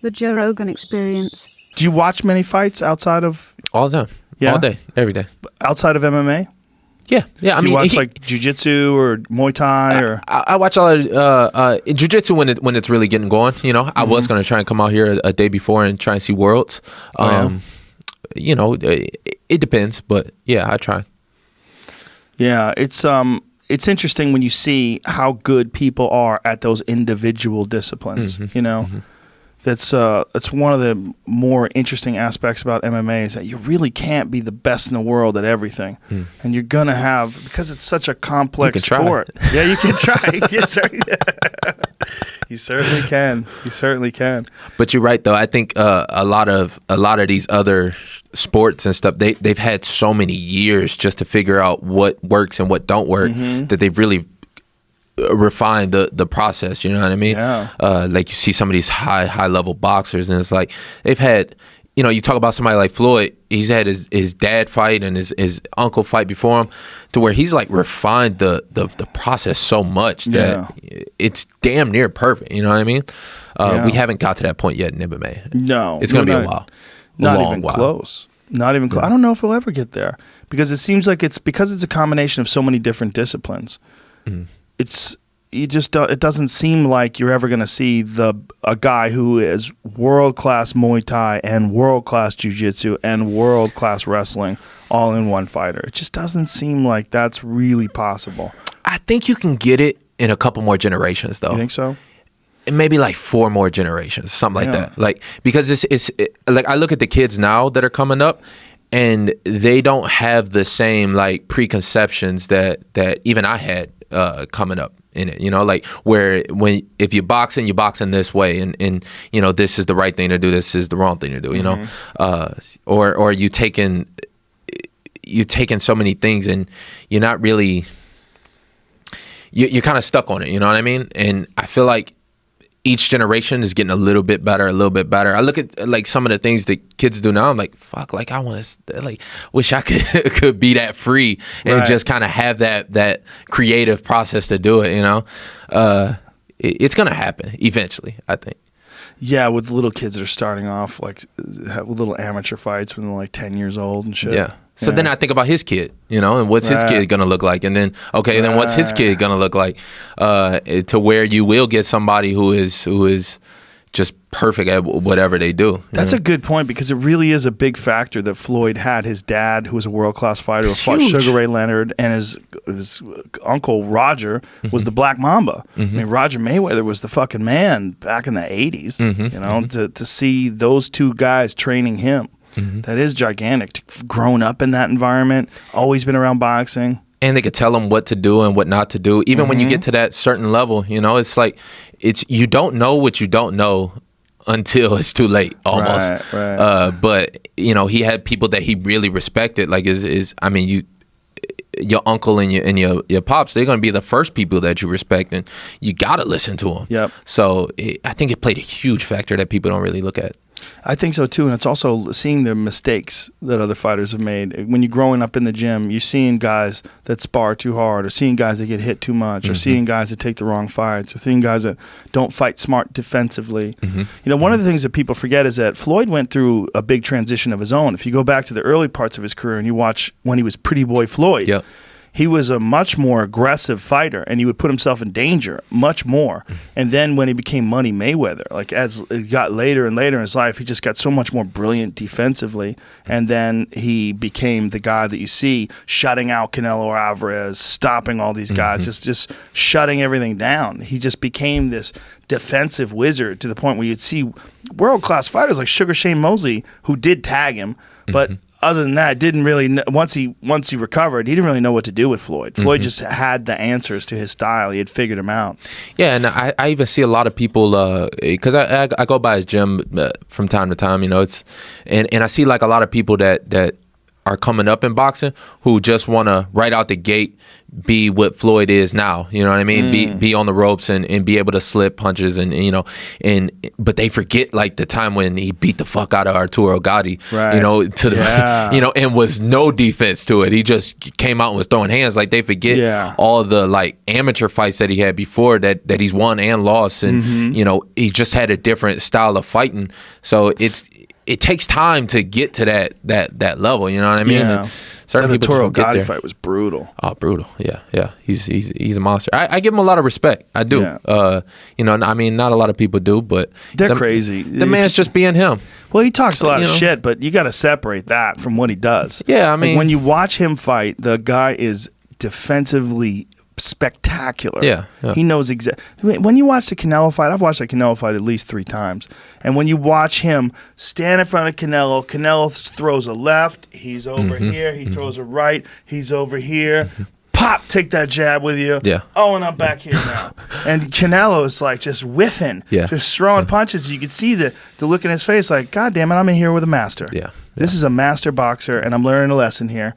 The Joe Rogan Experience. Do you watch many fights outside of... All the time. Yeah? All day. Every day. Outside of MMA? Yeah. Yeah. Do you watch like jiu-jitsu or Muay Thai or... I watch a lot of jiu-jitsu when it's really getting going. You know, I was going to try and come out here a day before and try and see Worlds. You know, it depends, but yeah, I try. Yeah, it's interesting when you see how good people are at those individual disciplines. You know, that's one of the more interesting aspects about MMA is that you really can't be the best in the world at everything, and you're gonna have, because it's such a complex sport. Yeah, you can try. You certainly can. You certainly can. But you're right, though. I think a lot of these other sports and stuff, they've had so many years just to figure out what works and what don't work that they've really refined the process. You know what I mean? Yeah. Like you see some of these high level boxers, and it's like they've had. You know, you talk about somebody like Floyd, he's had his dad fight and his uncle fight before him, to where he's like refined the process so much that it's damn near perfect. You know what I mean? We haven't got to that point yet in MMA. No. It's going to be a while. Not even close. Not even close. I don't know if we'll ever get there, because it seems like it's a combination of so many different disciplines. It doesn't seem like you're ever going to see a guy who is world-class Muay Thai and world-class Jiu-Jitsu and world-class wrestling all in one fighter. It just doesn't seem like that's really possible. I think you can get it in a couple more generations, though. You think so? Maybe like 4 more generations, something like that. Like, because it's like, I look at the kids now that are coming up, and they don't have the same like preconceptions that even I had coming up in it, you know, like if you're boxing this way, and you know, this is the right thing to do, this is the wrong thing to do, you know, or you taking so many things, and you're not really, you're kind of stuck on it, you know what I mean? And I feel like each generation is getting a little bit better. I look at like some of the things that kids do now. I'm like, fuck, like I want to, like, wish I could be that free and just kind of have that creative process to do it. You know, it's gonna happen eventually, I think. Yeah, with little kids that are starting off like with little amateur fights when they're like 10 years old and shit. Yeah. So then I think about his kid, you know, and what's his kid gonna look like, and then then what's his kid gonna look like, to where you will get somebody who is just perfect at whatever they do. That's a good point, because it really is a big factor that Floyd had his dad, who was a world-class fighter, who fought Sugar Ray Leonard, and his uncle Roger was the Black Mamba. I mean, Roger Mayweather was the fucking man back in the 80s. You know, to see those two guys training him. That is gigantic. Grown up in that environment, always been around boxing. And they could tell them what to do and what not to do. Even when you get to that certain level, you know, it's like, you don't know what you don't know until it's too late, almost. Right. But, you know, he had people that he really respected. Like, your uncle and your pops, they're going to be the first people that you respect, and you got to listen to them. Yep. So I think it played a huge factor that people don't really look at. I think so too, and it's also seeing the mistakes that other fighters have made. When you're growing up in the gym, you're seeing guys that spar too hard, or seeing guys that get hit too much, or seeing guys that take the wrong fights, or seeing guys that don't fight smart defensively. You know, one of the things that people forget is that Floyd went through a big transition of his own. If you go back to the early parts of his career and you watch when he was Pretty Boy Floyd, he was a much more aggressive fighter, and he would put himself in danger much more. And then when he became Money Mayweather, like as it got later and later in his life, he just got so much more brilliant defensively. And then he became the guy that you see shutting out Canelo Alvarez, stopping all these guys, just shutting everything down. He just became this defensive wizard, to the point where you'd see world-class fighters like Sugar Shane Mosley, who did tag him, but other than that, didn't really. Once he recovered, he didn't really know what to do with Floyd. Floyd just had the answers to his style. He had figured him out. Yeah, and I even see a lot of people, because I go by his gym from time to time. You know, and I see like a lot of people that are coming up in boxing who just want to right out the gate be what Floyd is now. You know what I mean? Be on the ropes and be able to slip punches and you know, but they forget like the time when he beat the fuck out of Arturo Gatti, right. you know, to the you know, and was no defense to it. He just came out and was throwing hands. Like they forget all the like amateur fights that he had before that he's won and lost, and you know, he just had a different style of fighting. So it takes time to get to that level. You know what I mean? Yeah. And certain that people Arturo don't get Gatti there. fight was brutal. Oh, brutal. Yeah. He's a monster. I give him a lot of respect. I do. Yeah. You know, I mean, not a lot of people do, but They're crazy. The man's just being him. Well, he talks a lot of know. shit, but you got to separate that from what he does. Yeah, I mean, like when you watch him fight, the guy is defensively spectacular. Yeah. He knows exactly. When you watch the Canelo fight, I've watched the Canelo fight at least 3 times. And when you watch him stand in front of Canelo throws a left, he's over here. He throws a right, he's over here. Pop, take that jab with you. Yeah. Oh, and I'm back here now. And Canelo is like just whiffing, just throwing punches. You could see the look in his face like, God damn it, I'm in here with a master. Yeah. This is a master boxer, and I'm learning a lesson here.